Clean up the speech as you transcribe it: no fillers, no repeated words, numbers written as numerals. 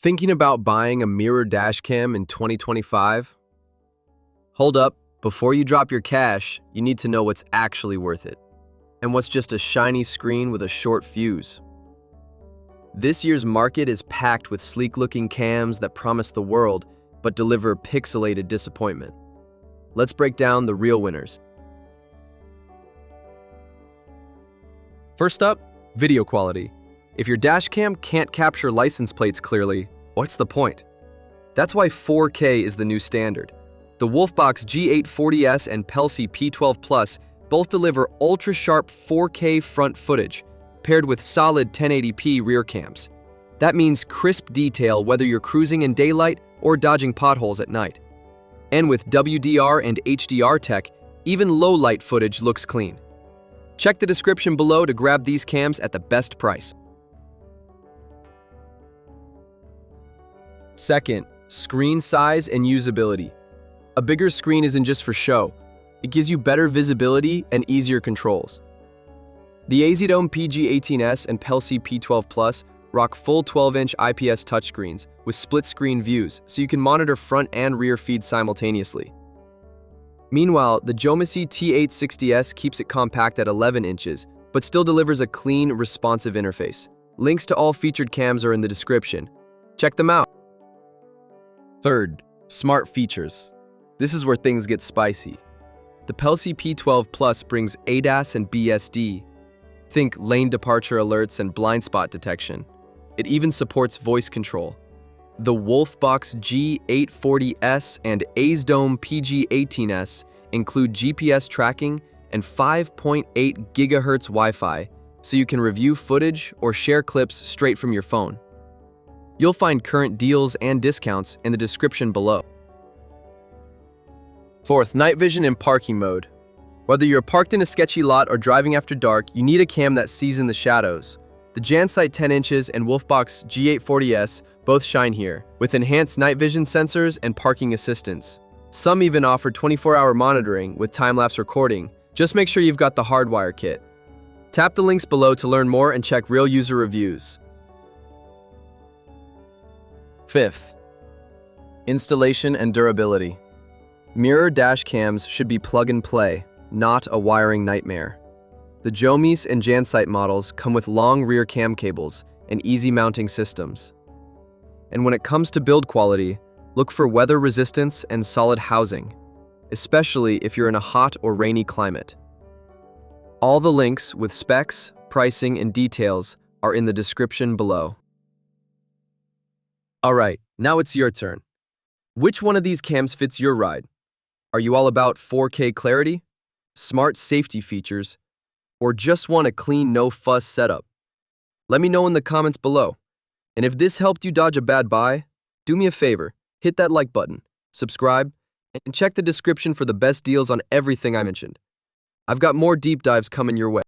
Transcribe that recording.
Thinking about buying a mirror dash cam in 2025? Hold up, before you drop your cash, you need to know what's actually worth it, and what's just a shiny screen with a short fuse. This year's market is packed with sleek-looking cams that promise the world, but deliver pixelated disappointment. Let's break down the real winners. First up, video quality. If your dashcam can't capture license plates clearly, what's the point? That's why 4K is the new standard. The Wolfbox G840S and Pelsi P12 Plus both deliver ultra-sharp 4K front footage, paired with solid 1080p rear cams. That means crisp detail whether you're cruising in daylight or dodging potholes at night. And with WDR and HDR tech, even low-light footage looks clean. Check the description below to grab these cams at the best price. Second, screen size and usability. A bigger screen isn't just for show. It gives you better visibility and easier controls. The AZDome PG18S and Pelsi P12 Plus rock full 12-inch IPS touchscreens with split-screen views so you can monitor front and rear feeds simultaneously. Meanwhile, the Jomisi T860S keeps it compact at 11 inches, but still delivers a clean, responsive interface. Links to all featured cams are in the description. Check them out. Third, smart features. This is where things get spicy. The Pelsi P12 Plus brings ADAS and BSD. Think lane departure alerts and blind spot detection. It even supports voice control. The Wolfbox G840S and AZDome PG18S include GPS tracking and 5.8 GHz Wi-Fi, so you can review footage or share clips straight from your phone. You'll find current deals and discounts in the description below. Fourth, night vision and parking mode. Whether you're parked in a sketchy lot or driving after dark, you need a cam that sees in the shadows. The JanSight 10 inches and Wolfbox G840S both shine here, with enhanced night vision sensors and parking assistance. Some even offer 24-hour monitoring with time-lapse recording. Just make sure you've got the hardwire kit. Tap the links below to learn more and check real user reviews. Fifth, installation and durability. Mirror dash cams should be plug-and-play, not a wiring nightmare. The Jomis and JanSight models come with long rear cam cables and easy mounting systems. And when it comes to build quality, look for weather resistance and solid housing, especially if you're in a hot or rainy climate. All the links with specs, pricing, and details are in the description below. Alright, now it's your turn. Which one of these cams fits your ride? Are you all about 4K clarity, smart safety features, or just want a clean, no-fuss setup? Let me know in the comments below. And if this helped you dodge a bad buy, do me a favor, hit that like button, subscribe, and check the description for the best deals on everything I mentioned. I've got more deep dives coming your way.